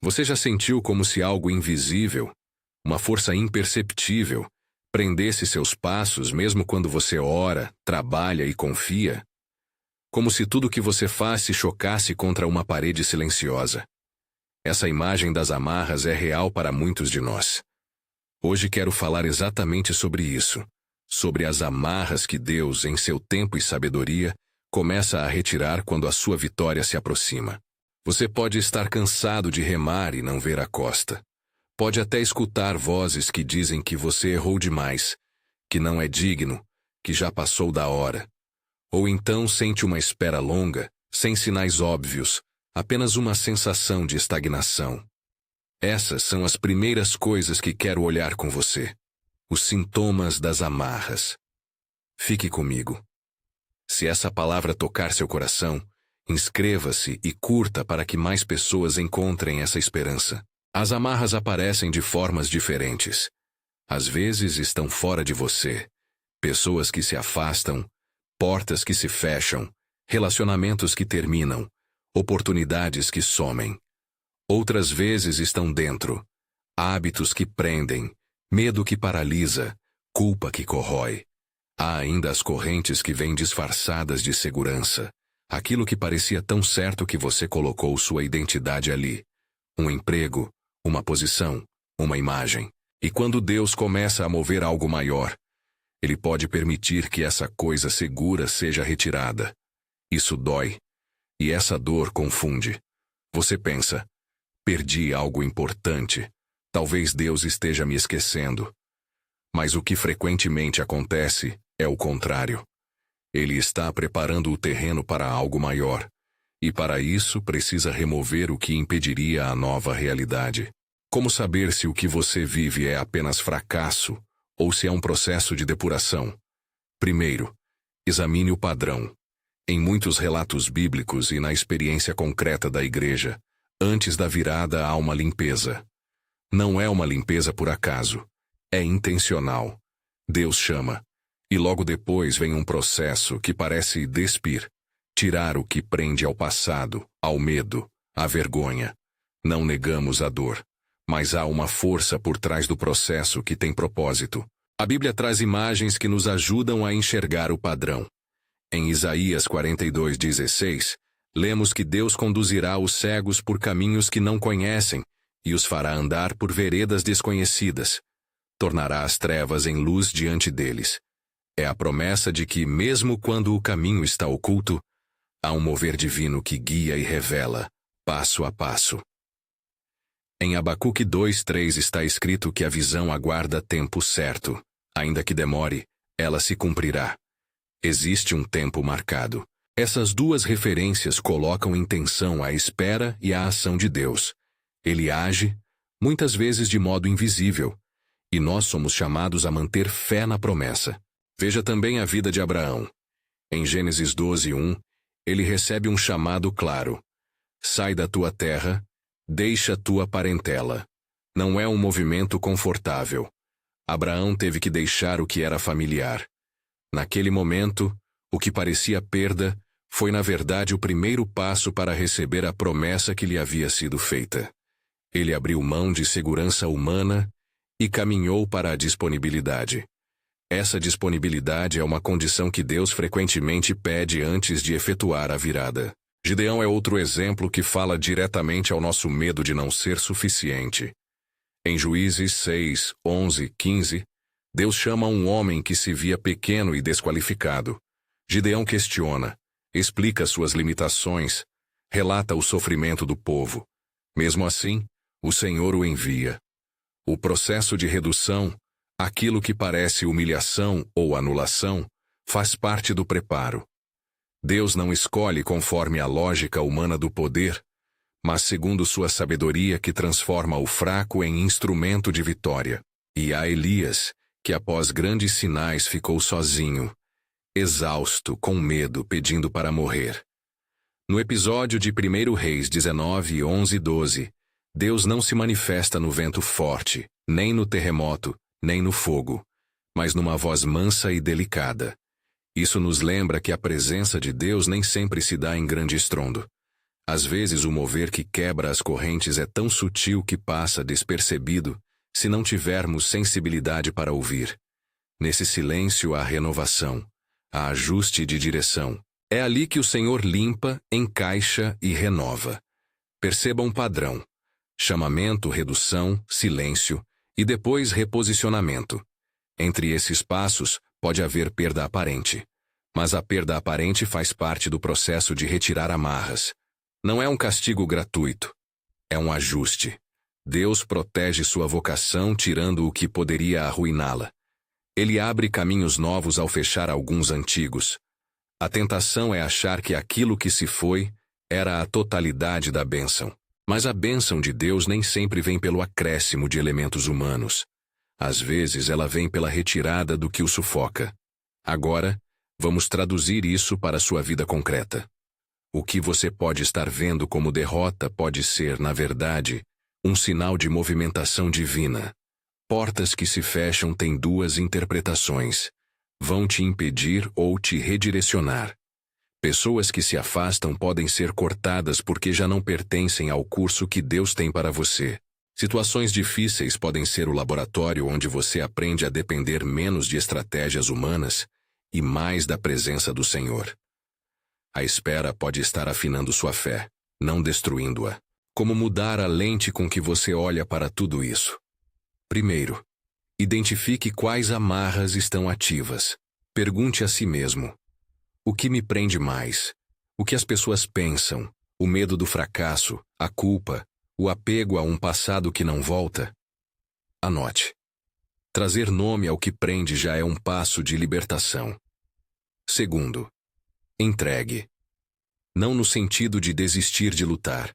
Você já sentiu como se algo invisível, uma força imperceptível, prendesse seus passos mesmo quando você ora, trabalha e confia? Como se tudo que você faz se chocasse contra uma parede silenciosa. Essa imagem das amarras é real para muitos de nós. Hoje quero falar exatamente sobre isso, sobre as amarras que Deus, em seu tempo e sabedoria, começa a retirar quando a sua vitória se aproxima. Você pode estar cansado de remar e não ver a costa. Pode até escutar vozes que dizem que você errou demais, que não é digno, que já passou da hora. Ou então sente uma espera longa, sem sinais óbvios, apenas uma sensação de estagnação. Essas são as primeiras coisas que quero olhar com você. Os sintomas das amarras. Fique comigo. Se essa palavra tocar seu coração, inscreva-se e curta para que mais pessoas encontrem essa esperança. As amarras aparecem de formas diferentes. Às vezes estão fora de você. Pessoas que se afastam, portas que se fecham, relacionamentos que terminam, oportunidades que somem. Outras vezes estão dentro. Hábitos que prendem, medo que paralisa, culpa que corrói. Há ainda as correntes que vêm disfarçadas de segurança. Aquilo que parecia tão certo que você colocou sua identidade ali. Um emprego, uma posição, uma imagem. E quando Deus começa a mover algo maior, Ele pode permitir que essa coisa segura seja retirada. Isso dói. E essa dor confunde. Você pensa, perdi algo importante. Talvez Deus esteja me esquecendo. Mas o que frequentemente acontece é o contrário. Ele está preparando o terreno para algo maior. E para isso precisa remover o que impediria a nova realidade. Como saber se o que você vive é apenas fracasso ou se é um processo de depuração? Primeiro, examine o padrão. Em muitos relatos bíblicos e na experiência concreta da igreja, antes da virada há uma limpeza. Não é uma limpeza por acaso. É intencional. Deus chama. E logo depois vem um processo que parece despir, tirar o que prende ao passado, ao medo, à vergonha. Não negamos a dor, mas há uma força por trás do processo que tem propósito. A Bíblia traz imagens que nos ajudam a enxergar o padrão. Em Isaías 42:16, lemos que Deus conduzirá os cegos por caminhos que não conhecem e os fará andar por veredas desconhecidas. Tornará as trevas em luz diante deles. É a promessa de que, mesmo quando o caminho está oculto, há um mover divino que guia e revela, passo a passo. Em Abacuque 2:3 está escrito que a visão aguarda tempo certo. Ainda que demore, ela se cumprirá. Existe um tempo marcado. Essas duas referências colocam em tensão a espera e a ação de Deus. Ele age, muitas vezes de modo invisível, e nós somos chamados a manter fé na promessa. Veja também a vida de Abraão. Em Gênesis 12:1, ele recebe um chamado claro. Sai da tua terra, deixa tua parentela. Não é um movimento confortável. Abraão teve que deixar o que era familiar. Naquele momento, o que parecia perda foi na verdade o primeiro passo para receber a promessa que lhe havia sido feita. Ele abriu mão de segurança humana e caminhou para a disponibilidade. Essa disponibilidade é uma condição que Deus frequentemente pede antes de efetuar a virada. Gideão é outro exemplo que fala diretamente ao nosso medo de não ser suficiente. Em Juízes 6, 11, 15, Deus chama um homem que se via pequeno e desqualificado. Gideão questiona, explica suas limitações, relata o sofrimento do povo. Mesmo assim, o Senhor o envia. O processo de redução, aquilo que parece humilhação ou anulação, faz parte do preparo. Deus não escolhe conforme a lógica humana do poder, mas segundo sua sabedoria que transforma o fraco em instrumento de vitória. E há Elias, que após grandes sinais ficou sozinho, exausto, com medo, pedindo para morrer. No episódio de 1 Reis 19, 11 e 12, Deus não se manifesta no vento forte, nem no terremoto, nem no fogo, mas numa voz mansa e delicada. Isso nos lembra que a presença de Deus nem sempre se dá em grande estrondo. Às vezes o mover que quebra as correntes é tão sutil que passa despercebido, se não tivermos sensibilidade para ouvir. Nesse silêncio há renovação, há ajuste de direção. É ali que o Senhor limpa, encaixa e renova. Perceba um padrão: chamamento, redução, silêncio e depois reposicionamento. Entre esses passos, pode haver perda aparente. Mas a perda aparente faz parte do processo de retirar amarras. Não é um castigo gratuito. É um ajuste. Deus protege sua vocação tirando o que poderia arruiná-la. Ele abre caminhos novos ao fechar alguns antigos. A tentação é achar que aquilo que se foi era a totalidade da bênção. Mas a bênção de Deus nem sempre vem pelo acréscimo de elementos humanos. Às vezes ela vem pela retirada do que o sufoca. Agora, vamos traduzir isso para a sua vida concreta. O que você pode estar vendo como derrota pode ser, na verdade, um sinal de movimentação divina. Portas que se fecham têm duas interpretações. Vão te impedir ou te redirecionar. Pessoas que se afastam podem ser cortadas porque já não pertencem ao curso que Deus tem para você. Situações difíceis podem ser o laboratório onde você aprende a depender menos de estratégias humanas e mais da presença do Senhor. A espera pode estar afinando sua fé, não destruindo-a. Como mudar a lente com que você olha para tudo isso? Primeiro, identifique quais amarras estão ativas. Pergunte a si mesmo: o que me prende mais? O que as pessoas pensam? O medo do fracasso? A culpa? O apego a um passado que não volta? Anote. Trazer nome ao que prende já é um passo de libertação. Segundo, entregue. Não no sentido de desistir de lutar,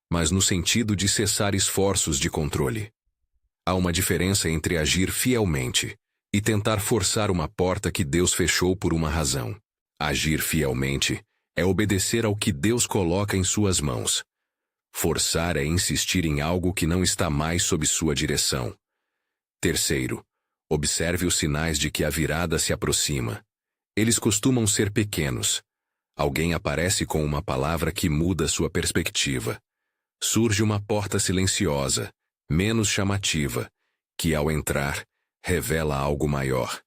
mas no sentido de cessar esforços de controle. Há uma diferença entre agir fielmente e tentar forçar uma porta que Deus fechou por uma razão. Agir fielmente é obedecer ao que Deus coloca em suas mãos. Forçar é insistir em algo que não está mais sob sua direção. Terceiro, observe os sinais de que a virada se aproxima. Eles costumam ser pequenos. Alguém aparece com uma palavra que muda sua perspectiva. Surge uma porta silenciosa, menos chamativa, que ao entrar, revela algo maior.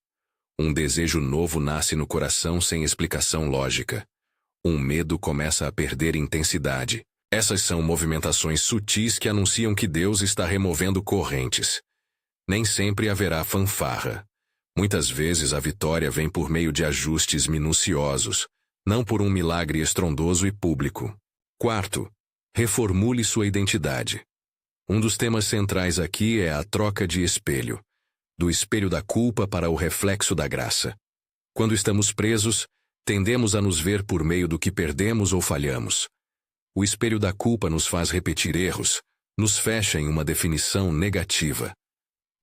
Um desejo novo nasce no coração sem explicação lógica. Um medo começa a perder intensidade. Essas são movimentações sutis que anunciam que Deus está removendo correntes. Nem sempre haverá fanfarra. Muitas vezes a vitória vem por meio de ajustes minuciosos, não por um milagre estrondoso e público. Quarto, reformule sua identidade. Um dos temas centrais aqui é a troca de espelho. Do espelho da culpa para o reflexo da graça. Quando estamos presos, tendemos a nos ver por meio do que perdemos ou falhamos. O espelho da culpa nos faz repetir erros, nos fecha em uma definição negativa.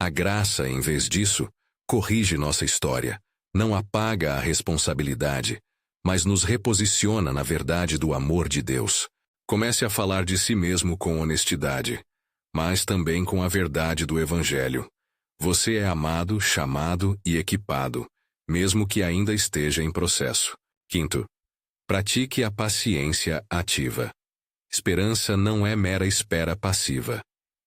A graça, em vez disso, corrige nossa história, não apaga a responsabilidade, mas nos reposiciona na verdade do amor de Deus. Comece a falar de si mesmo com honestidade, mas também com a verdade do Evangelho. Você é amado, chamado e equipado, mesmo que ainda esteja em processo. Quinto, pratique a paciência ativa. Esperança não é mera espera passiva.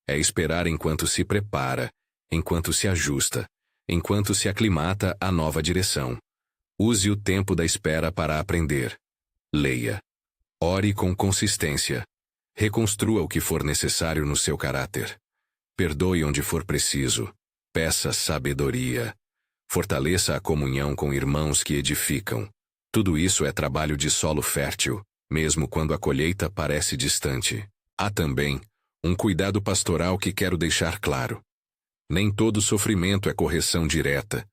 É esperar enquanto se prepara, enquanto se ajusta, enquanto se aclimata à nova direção. Use o tempo da espera para aprender. Leia. Ore com consistência. Reconstrua o que for necessário no seu caráter. Perdoe onde for preciso. Peça sabedoria. Fortaleça a comunhão com irmãos que edificam. Tudo isso é trabalho de solo fértil, mesmo quando a colheita parece distante. Há também um cuidado pastoral que quero deixar claro. Nem todo sofrimento é correção direta.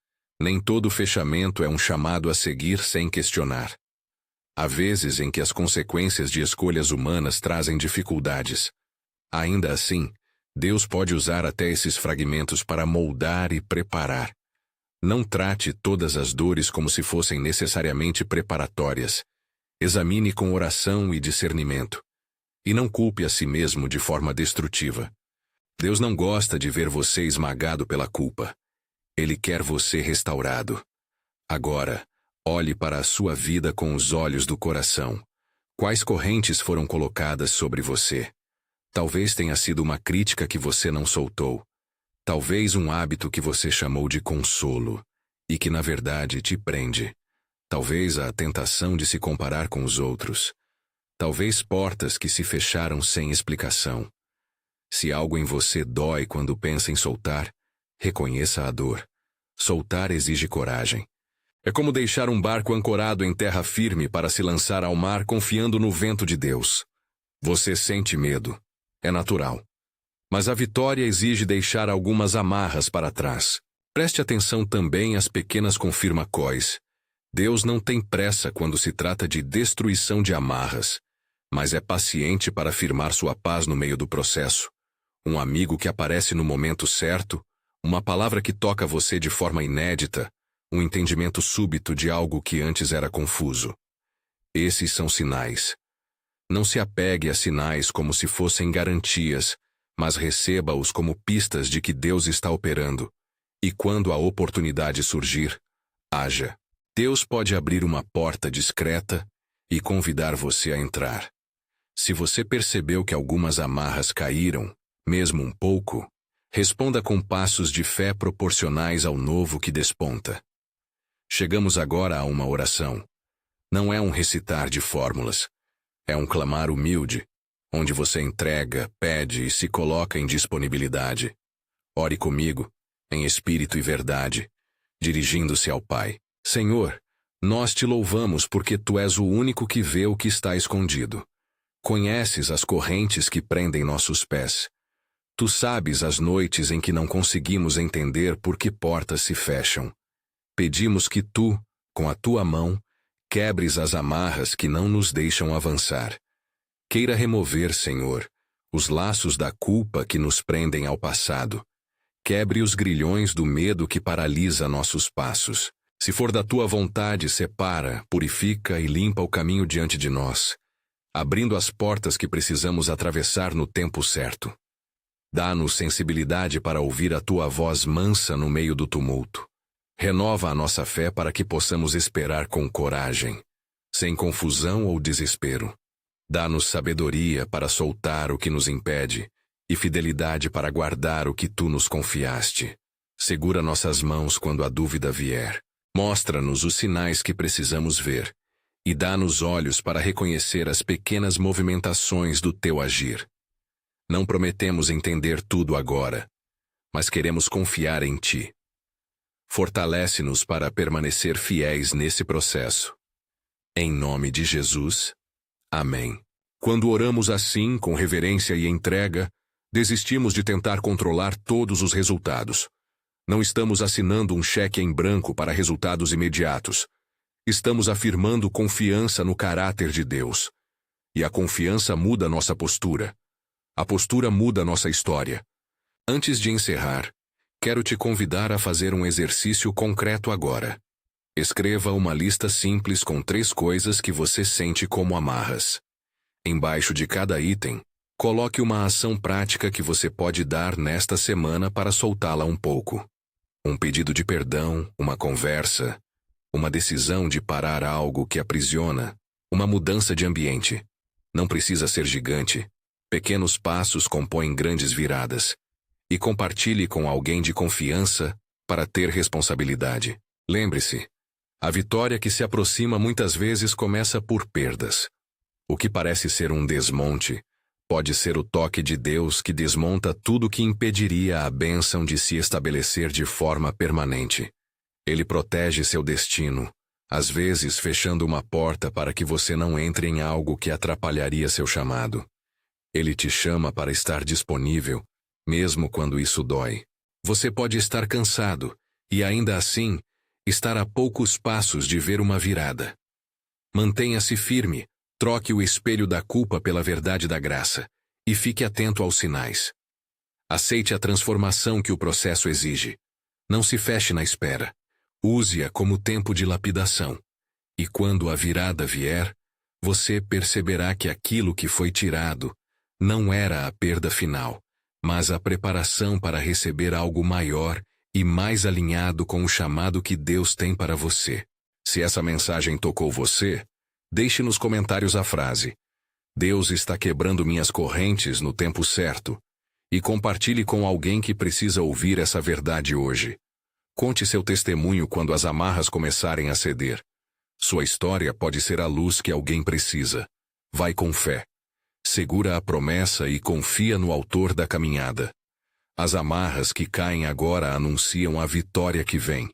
Nem todo fechamento é um chamado a seguir sem questionar. Há vezes em que as consequências de escolhas humanas trazem dificuldades. Ainda assim, Deus pode usar até esses fragmentos para moldar e preparar. Não trate todas as dores como se fossem necessariamente preparatórias. Examine com oração e discernimento. E não culpe a si mesmo de forma destrutiva. Deus não gosta de ver você esmagado pela culpa. Ele quer você restaurado. Agora, olhe para a sua vida com os olhos do coração. Quais correntes foram colocadas sobre você? Talvez tenha sido uma crítica que você não soltou. Talvez um hábito que você chamou de consolo e que na verdade te prende. Talvez a tentação de se comparar com os outros. Talvez portas que se fecharam sem explicação. Se algo em você dói quando pensa em soltar, reconheça a dor. Soltar exige coragem. É como deixar um barco ancorado em terra firme para se lançar ao mar confiando no vento de Deus. Você sente medo. É natural. Mas a vitória exige deixar algumas amarras para trás. Preste atenção também às pequenas confirmações. Deus não tem pressa quando se trata de destruição de amarras, mas é paciente para firmar sua paz no meio do processo. Um amigo que aparece no momento certo, uma palavra que toca você de forma inédita, um entendimento súbito de algo que antes era confuso. Esses são sinais. Não se apegue a sinais como se fossem garantias, mas receba-os como pistas de que Deus está operando. E quando a oportunidade surgir, haja. Deus pode abrir uma porta discreta e convidar você a entrar. Se você percebeu que algumas amarras caíram, mesmo um pouco, responda com passos de fé proporcionais ao novo que desponta. Chegamos agora a uma oração. Não é um recitar de fórmulas. É um clamar humilde, onde você entrega, pede e se coloca em disponibilidade. Ore comigo, em espírito e verdade, dirigindo-se ao Pai. Senhor, nós te louvamos porque Tu és o único que vê o que está escondido. Conheces as correntes que prendem nossos pés. Tu sabes as noites em que não conseguimos entender por que portas se fecham. Pedimos que Tu, com a Tua mão, quebres as amarras que não nos deixam avançar. Queira remover, Senhor, os laços da culpa que nos prendem ao passado. Quebre os grilhões do medo que paralisa nossos passos. Se for da Tua vontade, separa, purifica e limpa o caminho diante de nós, abrindo as portas que precisamos atravessar no tempo certo. Dá-nos sensibilidade para ouvir a Tua voz mansa no meio do tumulto. Renova a nossa fé para que possamos esperar com coragem, sem confusão ou desespero. Dá-nos sabedoria para soltar o que nos impede e fidelidade para guardar o que Tu nos confiaste. Segura nossas mãos quando a dúvida vier. Mostra-nos os sinais que precisamos ver e dá-nos olhos para reconhecer as pequenas movimentações do Teu agir. Não prometemos entender tudo agora, mas queremos confiar em Ti. Fortalece-nos para permanecer fiéis nesse processo. Em nome de Jesus. Amém. Quando oramos assim, com reverência e entrega, desistimos de tentar controlar todos os resultados. Não estamos assinando um cheque em branco para resultados imediatos. Estamos afirmando confiança no caráter de Deus. E a confiança muda nossa postura. A postura muda nossa história. Antes de encerrar, quero te convidar a fazer um exercício concreto agora. Escreva uma lista simples com 3 coisas que você sente como amarras. Embaixo de cada item, coloque uma ação prática que você pode dar nesta semana para soltá-la um pouco. Um pedido de perdão, uma conversa, uma decisão de parar algo que aprisiona, uma mudança de ambiente. Não precisa ser gigante. Pequenos passos compõem grandes viradas. E compartilhe com alguém de confiança para ter responsabilidade. Lembre-se, a vitória que se aproxima muitas vezes começa por perdas. O que parece ser um desmonte pode ser o toque de Deus que desmonta tudo que impediria a bênção de se estabelecer de forma permanente. Ele protege seu destino, às vezes fechando uma porta para que você não entre em algo que atrapalharia seu chamado. Ele te chama para estar disponível, mesmo quando isso dói. Você pode estar cansado e, ainda assim, estar a poucos passos de ver uma virada. Mantenha-se firme, troque o espelho da culpa pela verdade da graça e fique atento aos sinais. Aceite a transformação que o processo exige. Não se feche na espera. Use-a como tempo de lapidação. E quando a virada vier, você perceberá que aquilo que foi tirado não era a perda final, mas a preparação para receber algo maior e mais alinhado com o chamado que Deus tem para você. Se essa mensagem tocou você, Deixe nos comentários a frase: Deus está quebrando minhas correntes no tempo certo. E compartilhe com alguém que precisa ouvir essa verdade hoje. Conte seu testemunho quando as amarras começarem a ceder. Sua história pode ser a luz que alguém precisa. Vai com fé. Segura a promessa e confia no autor da caminhada. As amarras que caem agora anunciam a vitória que vem.